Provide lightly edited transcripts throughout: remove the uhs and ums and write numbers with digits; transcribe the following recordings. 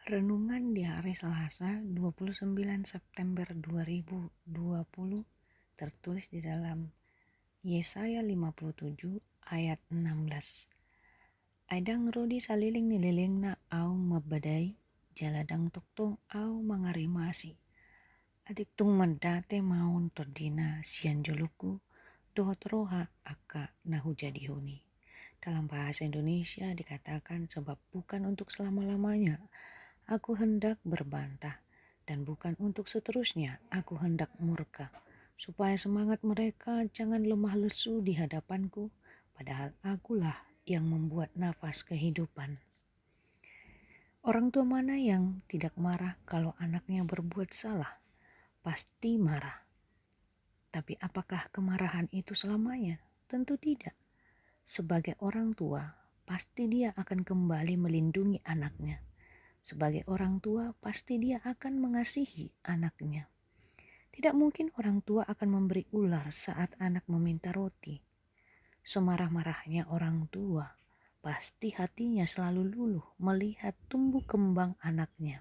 Renungan di hari Selasa 29 September 2020 tertulis di dalam Yesaya 57 ayat 16. Aidang rodi saliling nililingna au mabadai jaladang tuktong au mangarimasi. Adik tung mendate maun tordina sian joluku dohot roha aka nahu jadi huni. Dalam bahasa Indonesia dikatakan sebab bukan untuk selama-lamanya aku hendak berbantah, dan bukan untuk seterusnya aku hendak murka, supaya semangat mereka jangan lemah lesu di hadapanku, padahal akulah yang membuat nafas kehidupan. Orang tua mana yang tidak marah kalau anaknya berbuat salah? Pasti marah. Tapi apakah kemarahan itu selamanya? Tentu tidak. Sebagai orang tua, pasti dia akan kembali melindungi anaknya. Sebagai orang tua, pasti dia akan mengasihi anaknya. Tidak mungkin orang tua akan memberi ular saat anak meminta roti. Semarah-marahnya orang tua, pasti hatinya selalu luluh melihat tumbuh kembang anaknya.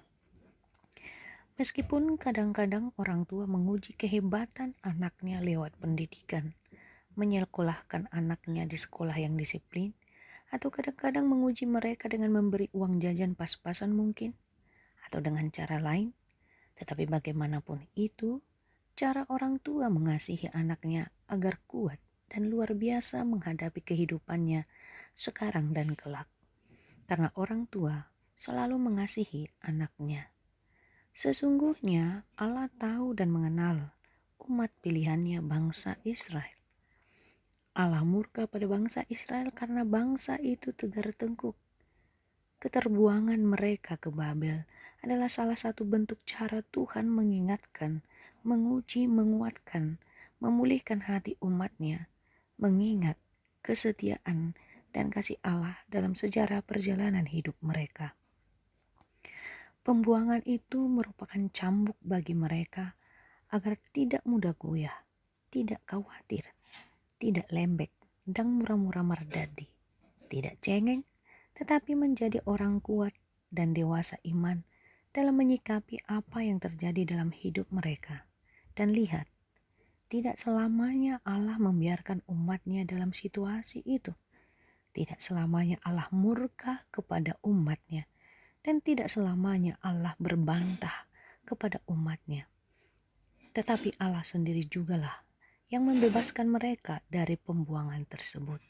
Meskipun kadang-kadang orang tua menguji kehebatan anaknya lewat pendidikan, menyekolahkan anaknya di sekolah yang disiplin, atau kadang-kadang menguji mereka dengan memberi uang jajan pas-pasan mungkin, atau dengan cara lain. Tetapi bagaimanapun itu, cara orang tua mengasihi anaknya agar kuat dan luar biasa menghadapi kehidupannya sekarang dan kelak. Karena orang tua selalu mengasihi anaknya. Sesungguhnya Allah tahu dan mengenal umat pilihannya bangsa Israel. Allah murka pada bangsa Israel karena bangsa itu tegar tengkuk. Keterbuangan mereka ke Babel adalah salah satu bentuk cara Tuhan mengingatkan, menguji, menguatkan, memulihkan hati umatnya, mengingat kesetiaan dan kasih Allah dalam sejarah perjalanan hidup mereka. Pembuangan itu merupakan cambuk bagi mereka agar tidak mudah goyah, tidak khawatir, tidak lembek dan murah-murah merdadi, tidak cengeng, tetapi menjadi orang kuat dan dewasa iman dalam menyikapi apa yang terjadi dalam hidup mereka. Dan lihat, tidak selamanya Allah membiarkan umatnya dalam situasi itu. Tidak selamanya Allah murka kepada umatnya. Dan tidak selamanya Allah berbantah kepada umatnya. Tetapi Allah sendiri jugalah yang membebaskan mereka dari pembuangan tersebut.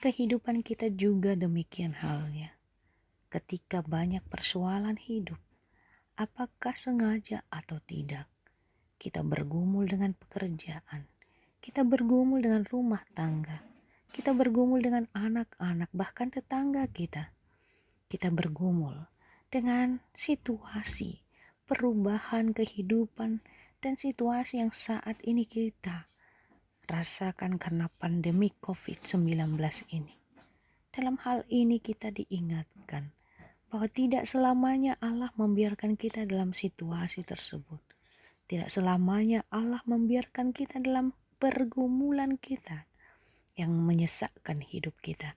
Kehidupan kita juga demikian halnya. Ketika banyak persoalan hidup, apakah sengaja atau tidak, kita bergumul dengan pekerjaan, kita bergumul dengan rumah tangga, kita bergumul dengan anak-anak, bahkan tetangga kita. Kita bergumul dengan situasi, perubahan kehidupan, dan situasi yang saat ini kita rasakan karena pandemi COVID-19 ini. Dalam hal ini kita diingatkan bahwa tidak selamanya Allah membiarkan kita dalam situasi tersebut. Tidak selamanya Allah membiarkan kita dalam pergumulan kita yang menyesakkan hidup kita.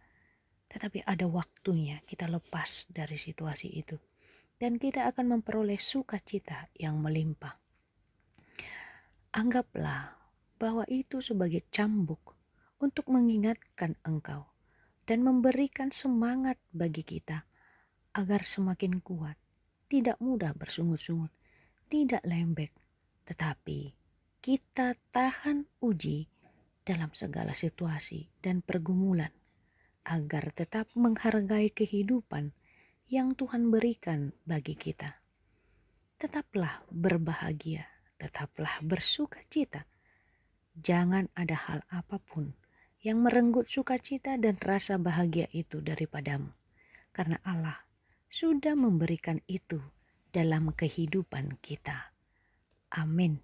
Tetapi ada waktunya kita lepas dari situasi itu. Dan kita akan memperoleh sukacita yang melimpah. Anggaplah bahwa itu sebagai cambuk untuk mengingatkan engkau dan memberikan semangat bagi kita agar semakin kuat, tidak mudah bersungut-sungut, tidak lembek, tetapi kita tahan uji dalam segala situasi dan pergumulan agar tetap menghargai kehidupan yang Tuhan berikan bagi kita. Tetaplah berbahagia, tetaplah bersukacita. Jangan ada hal apapun yang merenggut sukacita dan rasa bahagia itu daripadamu. Karena Allah sudah memberikan itu dalam kehidupan kita. Amin.